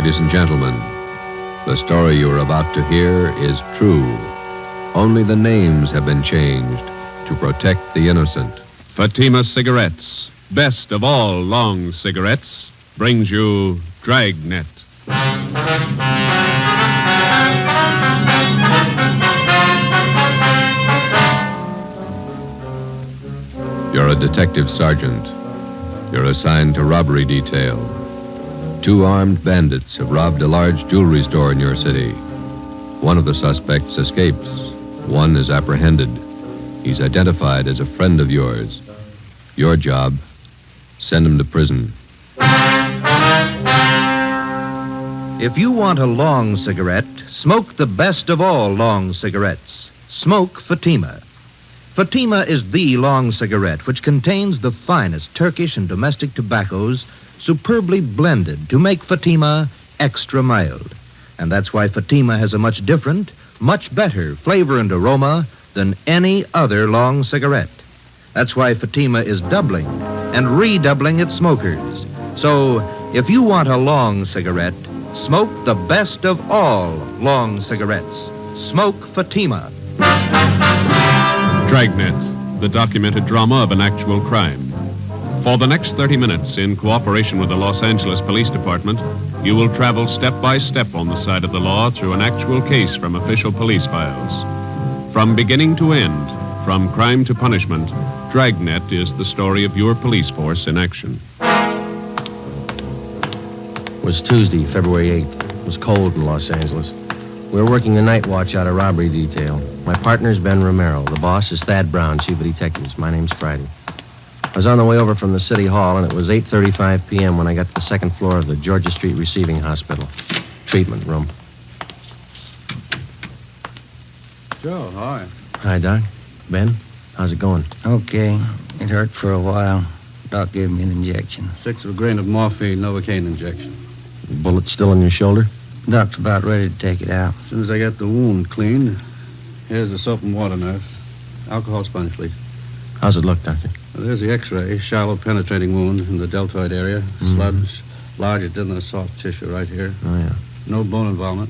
ladies and gentlemen. The story you are about to hear is true. Only the names have been changed to protect the innocent. Fatima Cigarettes, best of all long cigarettes, brings you Dragnet. You're a detective sergeant. You're assigned to robbery detail. 2 armed bandits have robbed a large jewelry store in your city. One of the suspects escapes. One is apprehended. He's identified as a friend of yours. Your job, send him to prison. If you want a long cigarette, smoke the best of all long cigarettes. Smoke Fatima. Fatima is the long cigarette which contains the finest Turkish and domestic tobaccos superbly blended to make Fatima extra mild. And that's why Fatima has a much different, much better flavor and aroma than any other long cigarette. That's why Fatima is doubling and redoubling its smokers. So, if you want a long cigarette, smoke the best of all long cigarettes. Smoke Fatima. Dragnet, the documented drama of an actual crime. For the next 30 minutes, in cooperation with the Los Angeles Police Department, you will travel step by step on the side of the law through an actual case from official police files. From beginning to end, from crime to punishment, Dragnet is the story of your police force in action. It was Tuesday, February 8th. It was cold in Los Angeles. We were working the night watch out of robbery detail. My partner's Ben Romero. The boss is Thad Brown, chief of detectives. My name's Friday. I was on the way over from the city hall, and it was 8:35 p.m. when I got to the second floor of the Georgia Street Receiving Hospital. Treatment room. Joe, hi. Hi, Doc. Ben, how's it going? Okay. It hurt for a while. Doc gave me an injection. 1/6 of a grain of morphine, Novocaine injection. Bullet still in your shoulder? Doc's about ready to take it out. As soon as I get the wound cleaned, here's the soap and water, nurse. Alcohol sponge, please. How's it look, Doctor? Well, there's the x-ray. Shallow penetrating wound in the deltoid area. Sludge, larger than the soft tissue right here. Oh, yeah. No bone involvement.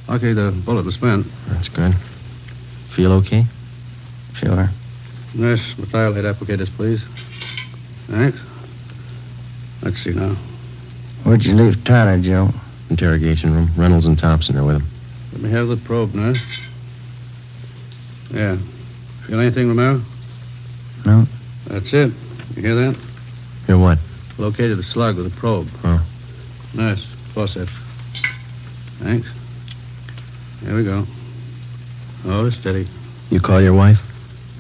Okay, the bullet was spent. That's good. Feel okay? Sure. Nurse, methylate applicators, please. Thanks. Let's see now. Where'd you leave Tyler, Joe? Interrogation room. Reynolds and Thompson are with him. Let me have the probe, nurse. Yeah. Feel anything, Romero? No. That's it. You hear that? Hear what? Located the slug with a probe. Oh. Nurse, forceps. Thanks. Here we go. Oh, steady. You call your wife?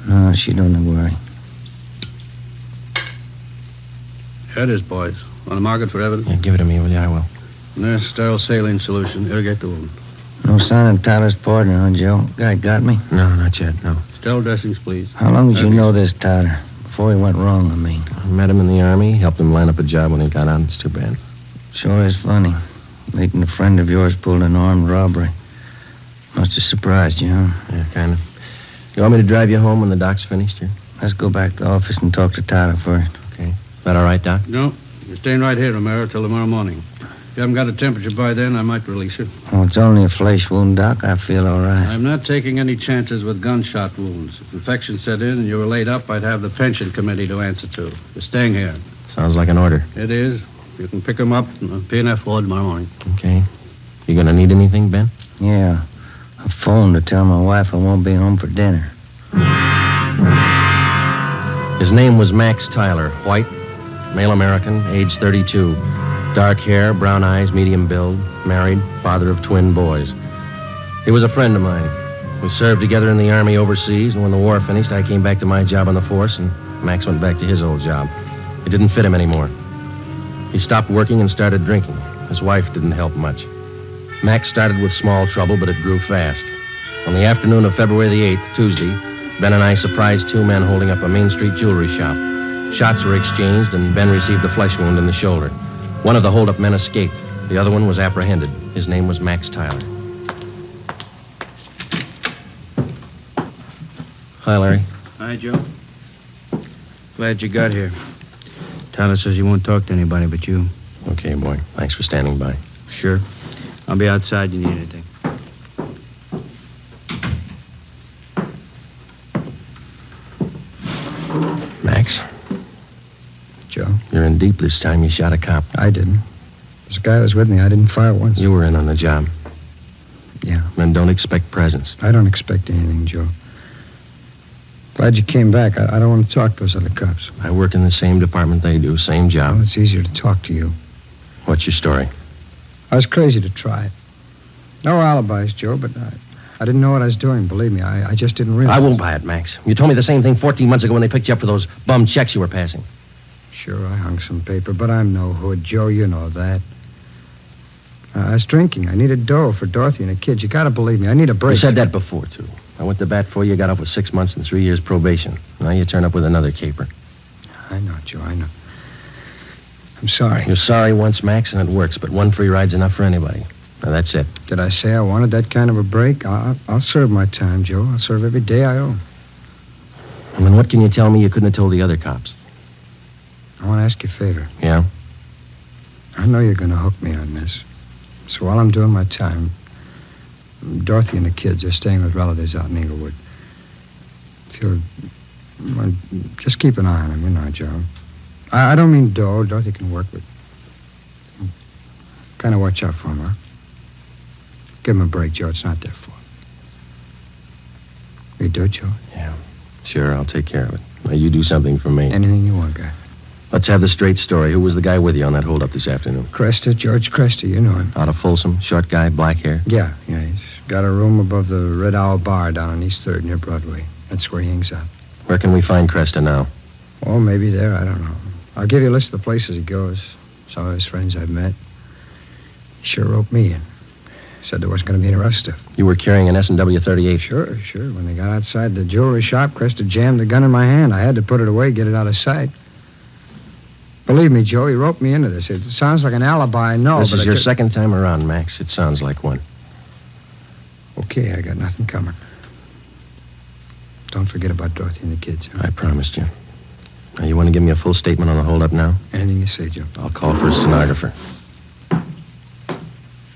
No, she don't worry. Here it is, boys. Want to mark it for evidence? Yeah, give it to me, will you? I will. Nurse, sterile saline solution. Irrigate the wound. No sign of Tyler's partner, huh, Joe? Guy got me? No, not yet, no. Sterile dressings, please. How long did you know this Tyler? Before he went wrong, I mean. I met him in the Army, helped him line up a job when he got out. It's too bad. Sure is funny. Meeting a friend of yours pulled an armed robbery. Must have surprised you, huh? Yeah, kind of. You want me to drive you home when the doc's finished here? Let's go back to the office and talk to Tyler first. Okay. Is that all right, Doc? No. You're staying right here, Romero, till tomorrow morning. If you haven't got a temperature by then, I might release you. Oh, it's only a flesh wound, Doc. I feel all right. I'm not taking any chances with gunshot wounds. If infection set in and you were laid up, I'd have the pension committee to answer to. You're staying here. Sounds like an order. It is. You can pick them up in the P&F ward tomorrow morning. Okay. You gonna need anything, Ben? Yeah. I phoned to tell my wife I won't be home for dinner. His name was Max Tyler, white, male American, age 32. Dark hair, brown eyes, medium build, married, father of twin boys. He was a friend of mine. We served together in the Army overseas, and when the war finished, I came back to my job on the force, and Max went back to his old job. It didn't fit him anymore. He stopped working and started drinking. His wife didn't help much. Max started with small trouble, but it grew fast. On the afternoon of February the 8th, Tuesday, Ben and I surprised 2 men holding up a Main Street jewelry shop. Shots were exchanged, and Ben received a flesh wound in the shoulder. One of the hold-up men escaped. The other one was apprehended. His name was Max Tyler. Hi, Larry. Hi, Joe. Glad you got here. Tyler says he won't talk to anybody but you. Okay, boy. Thanks for standing by. Sure. I'll be outside. You need anything? Max, Joe? you're in deep this time. You shot a cop. I didn't. This guy was with me. I didn't fire once. You were in on the job. Yeah. And don't expect presents. I don't expect anything, Joe. Glad you came back. I don't want to talk to those other cops. I work in the same department they do, same job. Well, it's easier to talk to you. What's your story? I was crazy to try it. No alibis, Joe, but I didn't know what I was doing, believe me. I just didn't realize. I won't buy it, Max. You told me the same thing 14 months ago when they picked you up for those bum checks you were passing. Sure, I hung some paper, but I'm no hood, Joe. You know that. I was drinking. I needed dough for Dorothy and the kids. You gotta believe me. I need a break. You said that before, too. I went to bat for you, got off with 6 months and 3 years probation. Now you turn up with another caper. I know, Joe, I know. I'm sorry. You're sorry once, Max, and it works, but one free ride's enough for anybody. Now, that's it. Did I say I wanted that kind of a break? I'll serve my time, Joe. I'll serve every day I owe. I mean, what can you tell me you couldn't have told the other cops? I want to ask you a favor. Yeah? I know you're going to hook me on this. So while I'm doing my time, Dorothy and the kids are staying with relatives out in Inglewood. If you'll... Well, just keep an eye on them, you know, Joe. I don't mean dough. Dorothy can work with... Kind of watch out for them, huh? Give them a break, Joe. It's not their fault. You do it, Joe? Yeah. Sure, I'll take care of it. Now, you do something for me. Anything you want, guy. Let's have the straight story. Who was the guy with you on that holdup this afternoon? Cresta, George Cresta. You know him. Out of Folsom, short guy, black hair? Yeah. He's got a room above the Red Owl Bar down on East 3rd near Broadway. That's where he hangs out. Where can we find Cresta now? Oh, maybe there. I don't know. I'll give you a list of the places he goes. Some of his friends I've met. He sure roped me in. Said there wasn't going to be any rough stuff. You were carrying an S&W 38? Sure. When they got outside the jewelry shop, Cresta jammed the gun in my hand. I had to put it away, get it out of sight. Believe me, Joe, he roped me into this. It sounds like an alibi, I know, This but is your second time around, Max. It sounds like one. Okay, I got nothing coming. Don't forget about Dorothy and the kids. Huh? I promised you. Now, you want to give me a full statement on the holdup now? Anything you say, Joe. I'll call for a stenographer.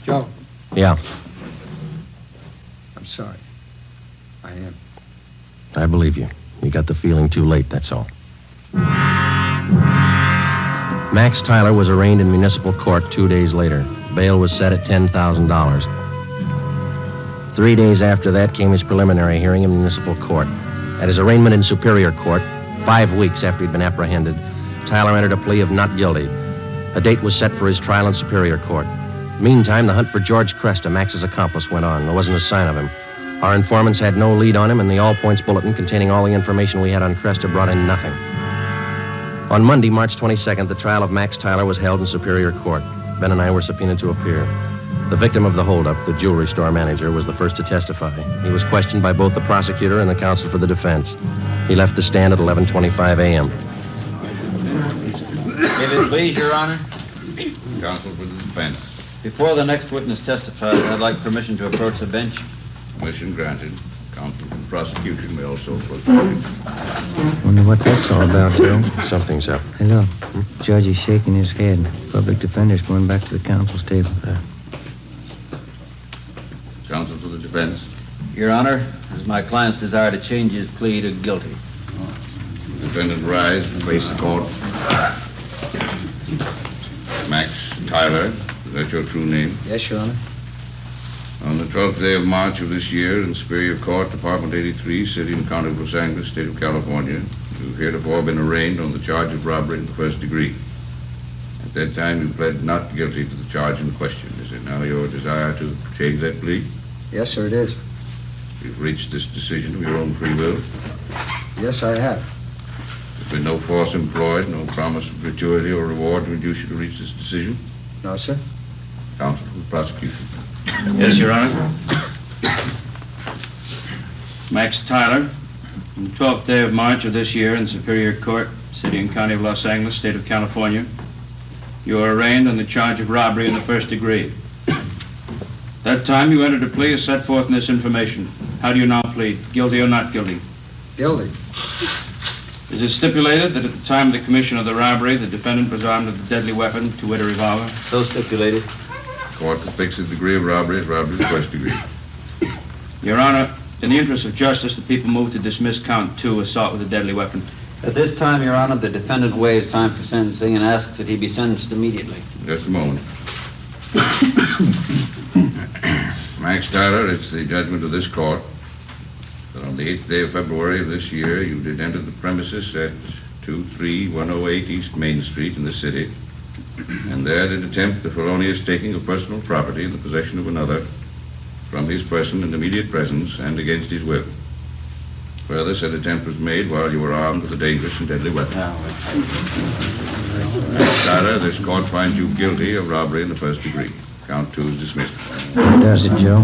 Joe. Yeah, I'm sorry. I am. I believe you. You got the feeling too late, that's all. Max Tyler was arraigned in municipal court 2 days later. Bail was set at $10,000. 3 days after that came his preliminary hearing in municipal court. At his arraignment in Superior Court, 5 weeks after he'd been apprehended, Tyler entered a plea of not guilty. A date was set for his trial in Superior Court. Meantime, the hunt for George Cresta, Max's accomplice, went on. There wasn't a sign of him. Our informants had no lead on him, and the all-points bulletin containing all the information we had on Cresta brought in nothing. On Monday, March 22nd, the trial of Max Tyler was held in Superior Court. Ben and I were subpoenaed to appear. The victim of the holdup, the jewelry store manager, was the first to testify. He was questioned by both the prosecutor and the counsel for the defense. He left the stand at 11:25 a.m. If it please, Your Honor, Counsel for the defense. before the next witness testifies, I'd like permission to approach the bench. Permission granted. Counsel for the prosecution may also approach. Wonder what that's all about, Joe. Something's up. Hey, look. Judge is shaking his head. Public defender's going back to the counsel's table. Counsel for the defense. Your Honor, it is my client's desire to change his plea to guilty. Defendant rise and face the court. Max Tyler, is that your true name? Yes, Your Honor. On the 12th day of March of this year, in Superior Court, Department 83, City and County of Los Angeles, State of California, you've heretofore been arraigned on the charge of robbery in the first degree. At that time, you pled not guilty to the charge in question. Is it now your desire to change that plea? Yes, sir, it is. You've reached this decision of your own free will. Yes, I have. There's been no force employed, no promise of gratuity or reward to induce you to reach this decision. No, sir. Counsel for the prosecution. Yes, Your Honor. Max Tyler, on the 12th day of March of this year in Superior Court, City and County of Los Angeles, State of California, you are arraigned on the charge of robbery in the first degree. That time you entered a plea as set forth in this information. How do you now plead? Guilty or not guilty? Guilty. Is it stipulated that at the time of the commission of the robbery, the defendant was armed with a deadly weapon, to wit a revolver? So stipulated. Court convicts the degree of robbery as robbery of the first degree. Your Honor, in the interest of justice, the people move to dismiss count 2, assault with a deadly weapon. At this time, Your Honor, the defendant waives time for sentencing and asks that he be sentenced immediately. Just a moment. Max Tyler, it's the judgment of this court that on the 8th day of February of this year, you did enter the premises at 23108 East Main Street in the city, and there did attempt the felonious taking of personal property in the possession of another from his person in immediate presence and against his will. Further, said attempt was made while you were armed with a dangerous and deadly weapon. Max Tyler, this court finds you guilty of robbery in the first degree. Count 2 is dismissed. Does it, Joe?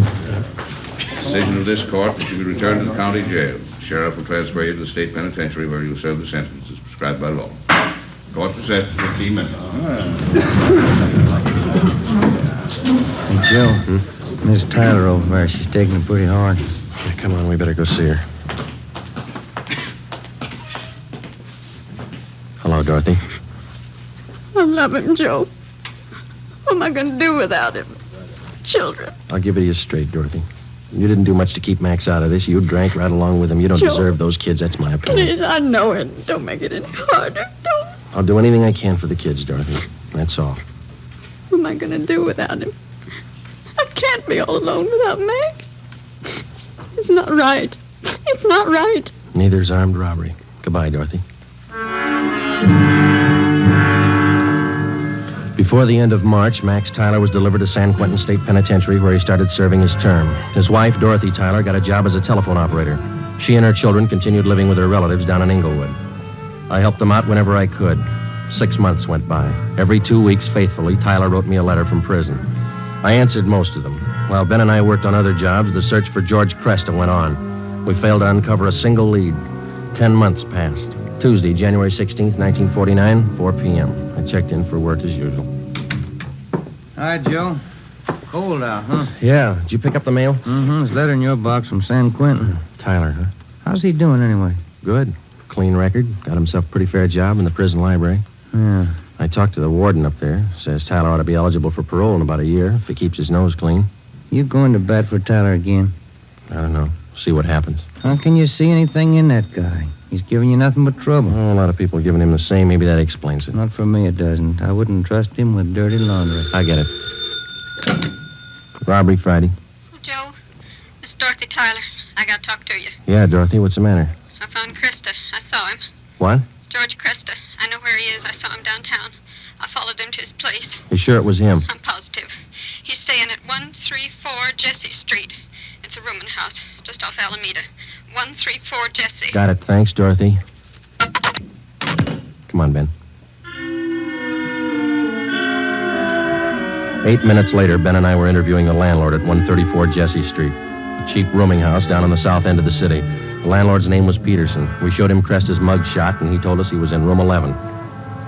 Decision of this court that you be returned to the county jail. The sheriff will transfer you to the state penitentiary where you will serve the sentence as prescribed by law. Court recess for 15 minutes. Hey, Joe. Miss Tyler over there, she's taking it pretty hard. Yeah, come on, we better go see her. Hello, Dorothy. I love him, Joe. What am I going to do without him? Children. I'll give it to you straight, Dorothy. You didn't do much to keep Max out of this. You drank right along with him. You don't Joe, deserve those kids. That's my opinion. Please, I know it. Don't make it any harder. Don't. I'll do anything I can for the kids, Dorothy. That's all. What am I going to do without him? I can't be all alone without Max. It's not right. It's not right. Neither's armed robbery. Goodbye, Dorothy. Before the end of March, Max Tyler was delivered to San Quentin State Penitentiary, where he started serving his term. His wife, Dorothy Tyler, got a job as a telephone operator. She and her children continued living with their relatives down in Inglewood. I helped them out whenever I could. 6 months went by. Every 2 weeks, faithfully, Tyler wrote me a letter from prison. I answered most of them. While Ben and I worked on other jobs, the search for George Cresta went on. We failed to uncover a single lead. 10 months passed. Tuesday, January 16th, 1949, 4 p.m. I checked in for work as usual. Hi, Joe. Cold out, huh? Yeah. Did you pick up the mail? Mm-hmm. There's a letter in your box from San Quentin. Tyler, huh? How's he doing, anyway? Good. Clean record. Got himself a pretty fair job in the prison library. Yeah. I talked to the warden up there. Says Tyler ought to be eligible for parole in about a year if he keeps his nose clean. You going to bat for Tyler again? I don't know. See what happens. How can you see anything in that guy? He's giving you nothing but trouble. Oh, a lot of people are giving him the same. Maybe that explains it. Not for me, it doesn't. I wouldn't trust him with dirty laundry. I get it. Robbery Friday. Oh, Joe, this is Dorothy Tyler. I got to talk to you. Yeah, Dorothy, what's the matter? I found Cresta. I saw him. What? George Cresta. I know where he is. I saw him downtown. I followed him to his place. You sure it was him? I'm positive. He's staying at 134 Jesse Street. It's a rooming house just off Alameda. 134 Jesse. Got it. Thanks, Dorothy. Come on, Ben. 8 minutes later, Ben and I were interviewing the landlord at 134 Jesse Street, a cheap rooming house down on the south end of the city. The landlord's name was Peterson. We showed him Cresta's mug shot, and he told us he was in room 11.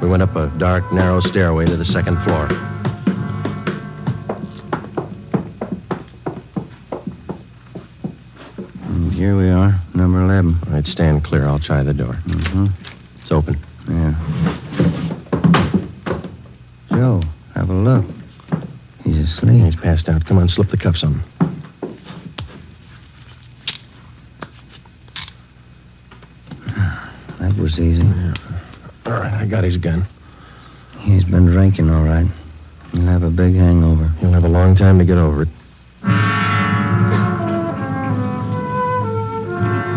We went up a dark, narrow stairway to the second floor. And here we are, number 11. All right, stand clear. I'll try the door. Mm-hmm. It's open. Yeah. Joe, have a look. He's asleep. He's passed out. Come on, slip the cuffs on him. That was easy. Yeah. All right, I got his gun. He's been drinking, all right. He'll have a big hangover. He'll have a long time to get over it.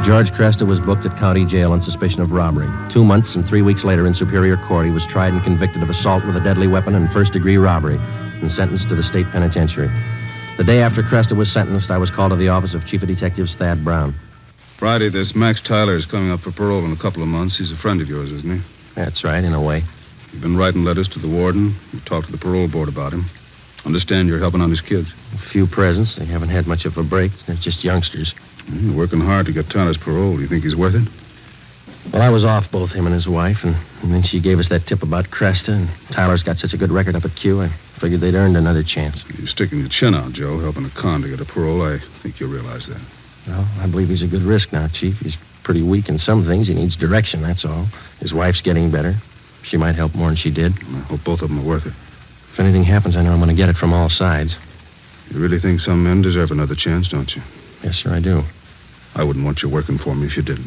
George Cresta was booked at county jail on suspicion of robbery. 2 months and 3 weeks later in Superior Court, he was tried and convicted of assault with a deadly weapon and first-degree robbery and sentenced to the state penitentiary. The day after Cresta was sentenced, I was called to the office of Chief of Detectives Thad Brown. Friday, this Max Tyler is coming up for parole in a couple of months. He's a friend of yours, isn't he? That's right, in a way. You've been writing letters to the warden. You've talked to the parole board about him. Understand you're helping on his kids. A few presents. They haven't had much of a break. They're just youngsters. You're working hard to get Tyler's parole. Do you think he's worth it? Well, I was off both him and his wife, and then she gave us that tip about Cresta, and Tyler's got such a good record up at Q, I figured they'd earned another chance. You're sticking your chin out, Joe, helping a con to get a parole. I think you realize that. Well, I believe he's a good risk now, Chief. He's pretty weak in some things. He needs direction, that's all. His wife's getting better. She might help more than she did. I hope both of them are worth it. If anything happens, I know I'm going to get it from all sides. You really think some men deserve another chance, don't you? Yes, sir, I do. I wouldn't want you working for me if you didn't.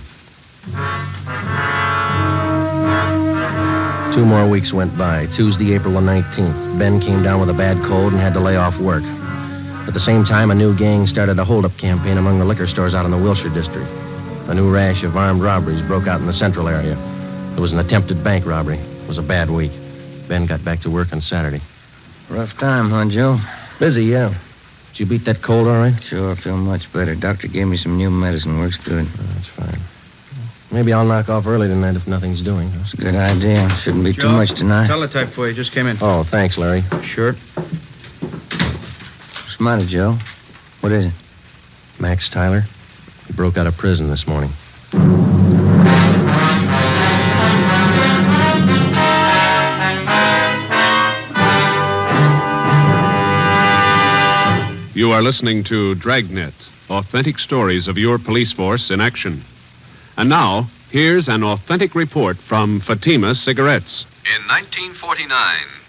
2 more weeks went by. Tuesday, April the 19th. Ben came down with a bad cold and had to lay off work. At the same time, a new gang started a hold-up campaign among the liquor stores out in the Wilshire district. A new rash of armed robberies broke out in the central area. There was an attempted bank robbery. It was a bad week. Ben got back to work on Saturday. Rough time, huh, Joe? Busy, yeah. Did you beat that cold all right? Sure, I feel much better. Doctor gave me some new medicine. Works good. That's fine. Maybe I'll knock off early tonight if nothing's doing. That's a good idea. Shouldn't be too much tonight. Teletype for you. Just came in. Oh, thanks, Larry. Sure. What's the matter, Joe? What is it? Max Tyler. He broke out of prison this morning. You are listening to Dragnet, authentic stories of your police force in action. And now, here's an authentic report from Fatima Cigarettes. In 1949,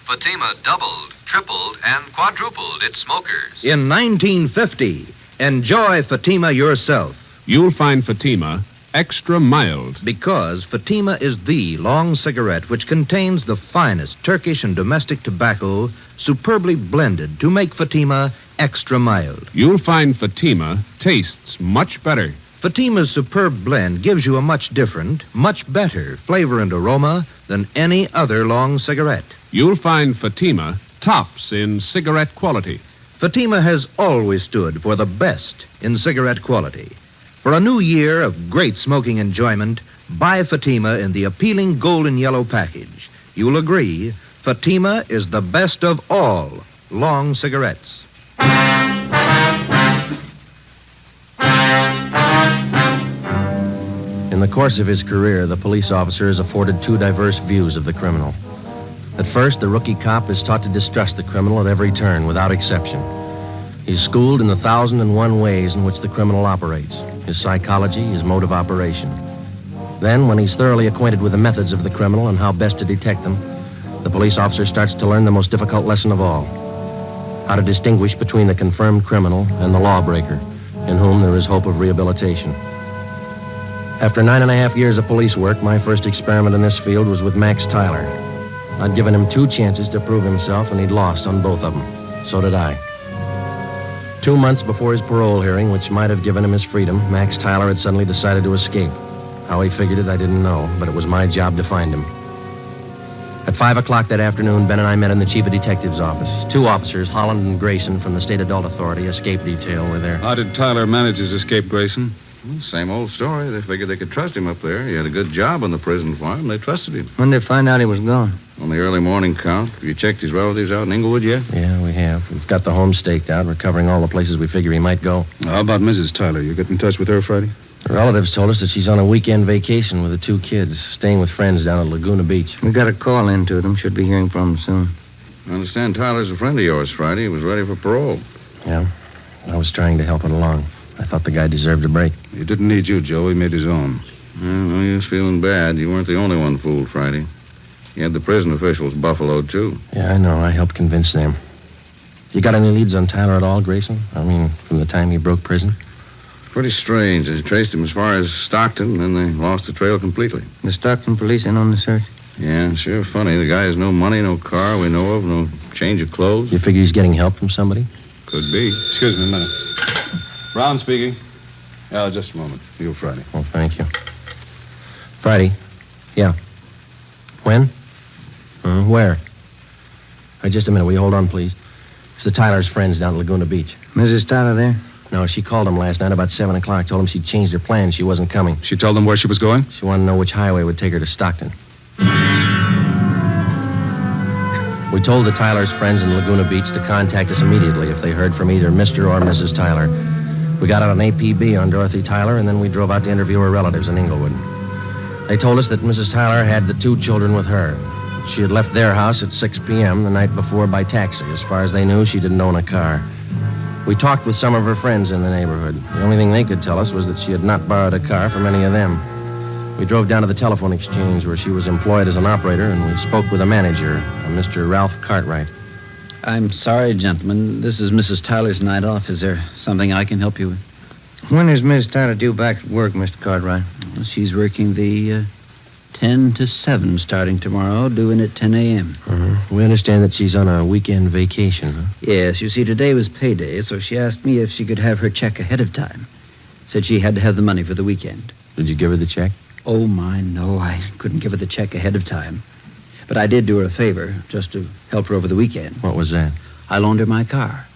Fatima doubled, tripled, and quadrupled its smokers. In 1950, enjoy Fatima yourself. You'll find Fatima extra mild. Because Fatima is the long cigarette which contains the finest Turkish and domestic tobacco superbly blended to make Fatima extra mild. You'll find Fatima tastes much better. Fatima's superb blend gives you a much different, much better flavor and aroma than any other long cigarette. You'll find Fatima tops in cigarette quality. Fatima has always stood for the best in cigarette quality. For a new year of great smoking enjoyment, buy Fatima in the appealing golden yellow package. You'll agree, Fatima is the best of all long cigarettes. In the course of his career, the police officer is afforded 2 diverse views of the criminal. At first, the rookie cop is taught to distrust the criminal at every turn, without exception. He's schooled in the 1,001 ways in which the criminal operates, his psychology, his mode of operation. Then, when he's thoroughly acquainted with the methods of the criminal and how best to detect them, the police officer starts to learn the most difficult lesson of all: how to distinguish between the confirmed criminal and the lawbreaker, in whom there is hope of rehabilitation. After 9.5 years of police work, my first experiment in this field was with Max Tyler. I'd given him 2 chances to prove himself, and he'd lost on both of them. So did I. 2 months before his parole hearing, which might have given him his freedom, Max Tyler had suddenly decided to escape. How he figured it, I didn't know, but it was my job to find him. At 5 o'clock that afternoon, Ben and I met in the chief of detective's office. 2 officers, Holland and Grayson, from the State Adult Authority, escape detail, were there. How did Tyler manage his escape, Grayson? Well, same old story. They figured they could trust him up there. He had a good job on the prison farm. They trusted him. When did they find out he was gone? On the early morning count. Have you checked his relatives out in Inglewood yet? Yeah, we have. We've got the home staked out. We're covering all the places we figure he might go. How about Mrs. Tyler? You get in touch with her Friday? The relatives told us that she's on a weekend vacation with the 2 kids, staying with friends down at Laguna Beach. We got a call in to them. Should be hearing from them soon. I understand Tyler's a friend of yours, Friday. He was ready for parole. Yeah, I was trying to help it along. I thought the guy deserved a break. He didn't need you, Joe. He made his own. Well, he was feeling bad. You weren't the only one fooled, Friday. He had the prison officials buffaloed, too. Yeah, I know. I helped convince them. You got any leads on Tyler at all, Grayson? I mean, from the time he broke prison? Pretty strange. They traced him as far as Stockton, and then they lost the trail completely. The Stockton police in on the search? Yeah, sure funny. The guy has no money, no car we know of, no change of clothes. You figure he's getting help from somebody? Could be. Excuse me a minute. Brown speaking. Yeah, just a moment. You, Friday. Oh, thank you. Friday? Yeah. When? Where? Just a minute. Will you hold on, please? It's the Tyler's friends down at Laguna Beach. Mrs. Tyler there? No, she called him last night about 7 o'clock. Told him she'd changed her plans. She wasn't coming. She told them where she was going? She wanted to know which highway would take her to Stockton. We told the Tyler's friends in Laguna Beach to contact us immediately if they heard from either Mr. or Mrs. Tyler. We got out an APB on Dorothy Tyler, and then we drove out to interview her relatives in Inglewood. They told us that Mrs. Tyler had the 2 children with her. She had left their house at 6 p.m. the night before by taxi. As far as they knew, she didn't own a car. We talked with some of her friends in the neighborhood. The only thing they could tell us was that she had not borrowed a car from any of them. We drove down to the telephone exchange where she was employed as an operator, and we spoke with a manager, a Mr. Ralph Cartwright. I'm sorry, gentlemen. This is Mrs. Tyler's night off. Is there something I can help you with? When is Miss Tyler due back at work, Mr. Cartwright? Well, she's working the 10 to 7 starting tomorrow, due in at 10 a.m. We understand that she's on a weekend vacation, huh? Yes, you see, today was payday, so she asked me if she could have her check ahead of time. Said she had to have the money for the weekend. Did you give her the check? Oh, my, no. I couldn't give her the check ahead of time. But I did do her a favor, just to help her over the weekend. What was that? I loaned her my car.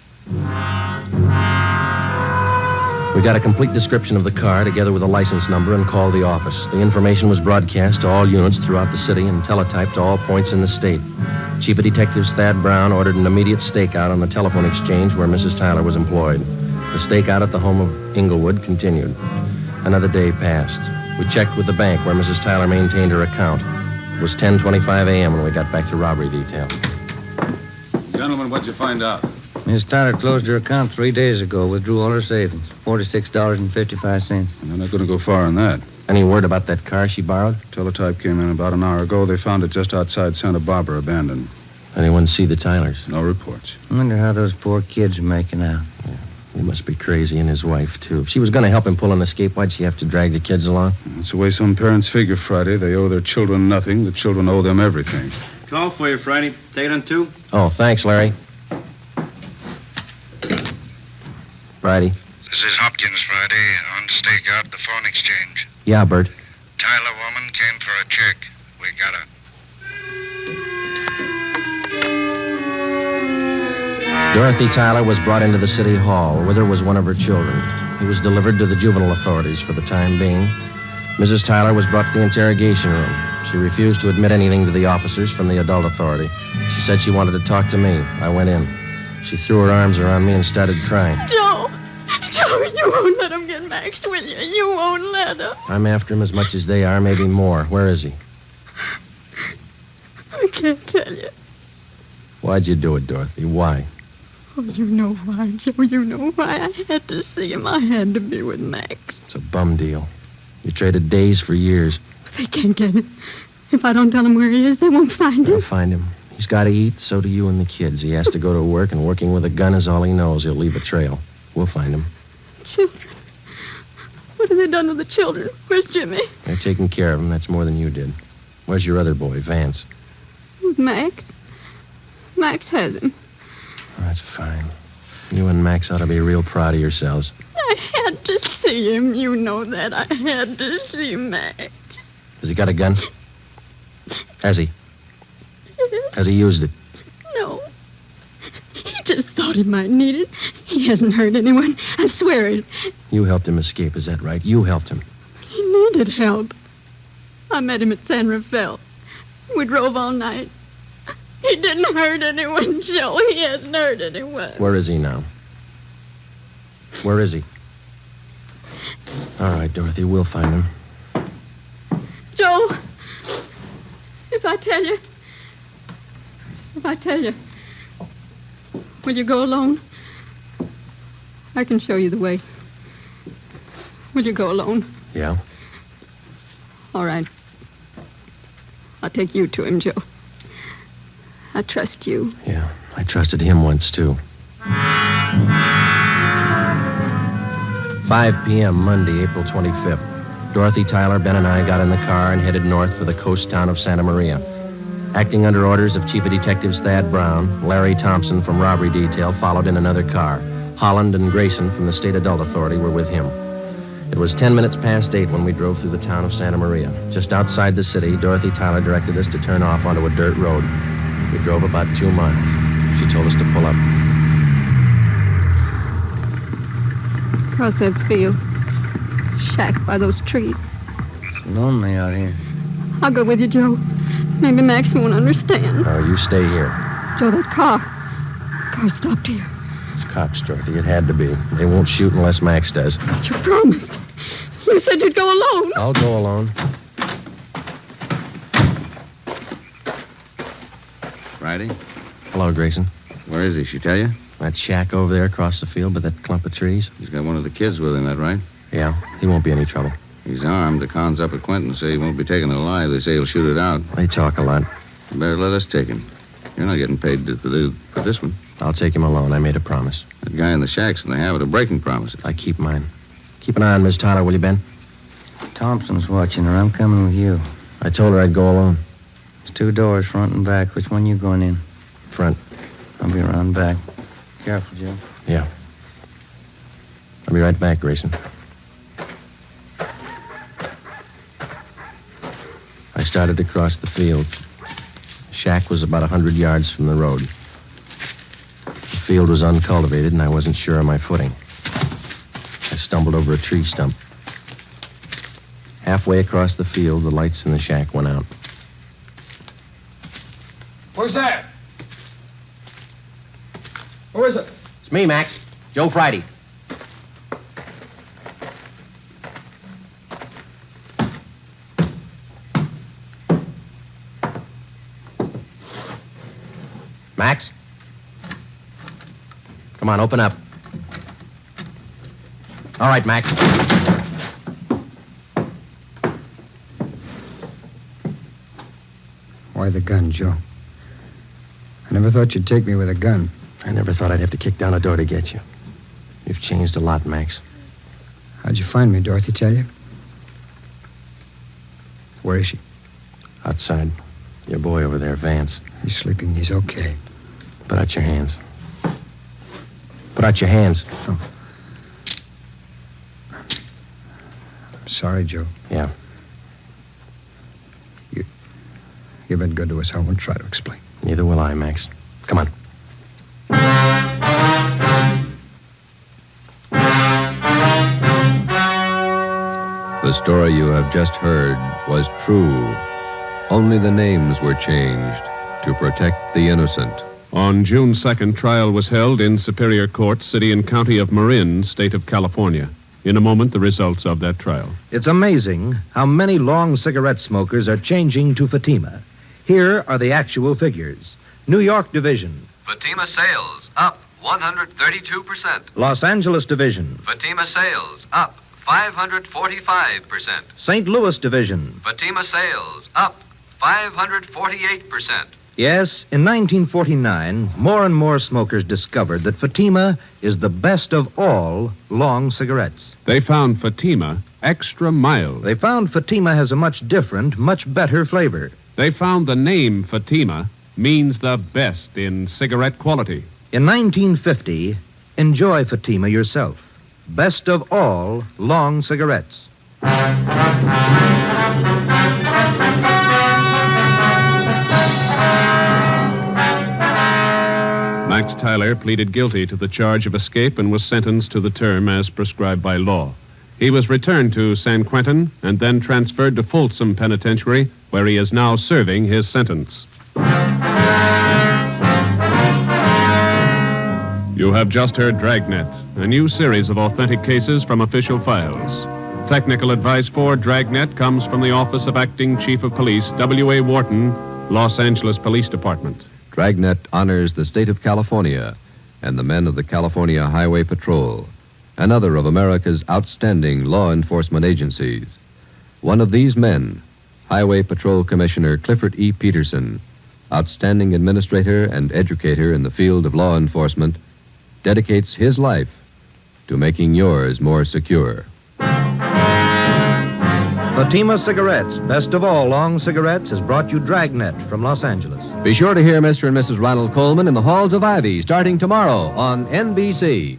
We got a complete description of the car together with a license number and called the office. The information was broadcast to all units throughout the city and teletyped to all points in the state. Chief of Detectives Thad Brown ordered an immediate stakeout on the telephone exchange where Mrs. Tyler was employed. The stakeout at the home of Inglewood continued. Another day passed. We checked with the bank where Mrs. Tyler maintained her account. It was 10:25 a.m. when we got back to robbery detail. Gentlemen, what'd you find out? Miss Tyler closed her account 3 days ago, withdrew all her savings, $46.55. And they're not going to go far on that. Any word about that car she borrowed? Teletype came in about an hour ago. They found it just outside Santa Barbara, abandoned. Anyone see the Tylers? No reports. I wonder how those poor kids are making out. He must be crazy, and his wife, too. If she was going to help him pull an escape, why'd she have to drag the kids along? That's the way some parents figure, Friday. They owe their children nothing. The children owe them everything. Call for you, Friday. Take it on 2. Oh, thanks, Larry. Friday. This is Hopkins, Friday, on stakeout, the phone exchange. Yeah, Bert. Tyler woman came for a check. We got her. Dorothy Tyler was brought into the city hall. With her was one of her children. He was delivered to the juvenile authorities for the time being. Mrs. Tyler was brought to the interrogation room. She refused to admit anything to the officers from the adult authority. She said she wanted to talk to me. I went in. She threw her arms around me and started crying. Joe, you won't let him get Max, will you? You won't let him. I'm after him as much as they are, maybe more. Where is he? I can't tell you. Why'd you do it, Dorothy? Why? Oh, you know why, Joe. You know why. I had to see him. I had to be with Max. It's a bum deal. You traded days for years. They can't get him. If I don't tell them where he is, they won't find him. They'll find him. He's got to eat, so do you and the kids. He has to go to work, and working with a gun is all he knows. He'll leave a trail. We'll find him. Children. What have they done to the children? Where's Jimmy? They're taking care of him. That's more than you did. Where's your other boy, Vance? With Max. Max has him. Oh, that's fine. You and Max ought to be real proud of yourselves. I had to see him. You know that. I had to see Max. Has he got a gun? Has he? Yes. Has he used it? No. He just thought he might need it. He hasn't hurt anyone. I swear it. You helped him escape, is that right? You helped him. He needed help. I met him at San Rafael. We drove all night. He didn't hurt anyone, Joe. He hasn't hurt anyone. Where is he now? Where is he? All right, Dorothy, we'll find him. Joe, if I tell you, will you go alone? I can show you the way. Will you go alone? Yeah. All right. I'll take you to him, Joe. I trust you. Yeah, I trusted him once, too. 5 p.m., Monday, April 25th. Dorothy Tyler, Ben, and I got in the car and headed north for the coast town of Santa Maria. Acting under orders of Chief of Detectives Thad Brown, Larry Thompson from Robbery Detail followed in another car. Holland and Grayson from the State Adult Authority were with him. It was 10 minutes past 8 when we drove through the town of Santa Maria. Just outside the city, Dorothy Tyler directed us to turn off onto a dirt road. We drove about 2 miles. She told us to pull up. Across that field. Shack by those trees. Lonely out here. I'll go with you, Joe. Maybe Max won't understand. Oh, you stay here. Joe, that car stopped here. It's cops, Dorothy. It had to be. They won't shoot unless Max does. But you promised. You said you'd go alone. I'll go alone. Friday? Hello, Grayson. Where is he? She tell you? That shack over there across the field by that clump of trees. He's got one of the kids with him, that right? Yeah, he won't be any trouble. He's armed. The cons up at Quentin say he won't be taken alive. They say he'll shoot it out. They talk a lot. You better let us take him. You're not getting paid for this one. I'll take him alone. I made a promise. That guy in the shack's in the habit of breaking promises. I keep mine. Keep an eye on Miss Tyler, will you, Ben? Thompson's watching her. I'm coming with you. I told her I'd go alone. There's 2 doors, front and back. Which one you going in? Front. I'll be around back. Careful, Joe. Yeah. I'll be right back, Grayson. I started to cross the field. The shack was about 100 yards from the road. The field was uncultivated, and I wasn't sure of my footing. I stumbled over a tree stump. Halfway across the field, the lights in the shack went out. Who's that? Who is it? It's me, Max. Joe Friday. Max? Come on, open up. All right, Max. Why the gun, Joe? I never thought you'd take me with a gun. I never thought I'd have to kick down a door to get you. You've changed a lot, Max. How'd you find me, Dorothy tell you? Where is she? Outside. Your boy over there, Vance. He's sleeping. He's okay. Put out your hands. Put out your hands. Oh. I'm sorry, Joe. Yeah. You've been good to us. I won't try to explain. Neither will I, Max. Come on. The story you have just heard was true. Only the names were changed to protect the innocent. On June 2nd, trial was held in Superior Court, City and County of Marin, State of California. In a moment, the results of that trial. It's amazing how many long cigarette smokers are changing to Fatima. Here are the actual figures. New York Division. Fatima sales up 132%. Los Angeles Division. Fatima sales up 545%. St. Louis Division. Fatima sales up 548%. Yes, in 1949, more and more smokers discovered that Fatima is the best of all long cigarettes. They found Fatima extra mild. They found Fatima has a much different, much better flavor. They found the name Fatima means the best in cigarette quality. In 1950, enjoy Fatima yourself. Best of all long cigarettes. Max Tyler pleaded guilty to the charge of escape and was sentenced to the term as prescribed by law. He was returned to San Quentin and then transferred to Folsom Penitentiary, where he is now serving his sentence. You have just heard Dragnet, a new series of authentic cases from official files. Technical advice for Dragnet comes from the Office of Acting Chief of Police, W.A. Wharton, Los Angeles Police Department. Dragnet honors the state of California and the men of the California Highway Patrol, another of America's outstanding law enforcement agencies. One of these men, Highway Patrol Commissioner Clifford E. Peterson, outstanding administrator and educator in the field of law enforcement, dedicates his life to making yours more secure. Fatima Cigarettes, best of all long cigarettes, has brought you Dragnet from Los Angeles. Be sure to hear Mr. and Mrs. Ronald Coleman in the Halls of Ivy starting tomorrow on NBC.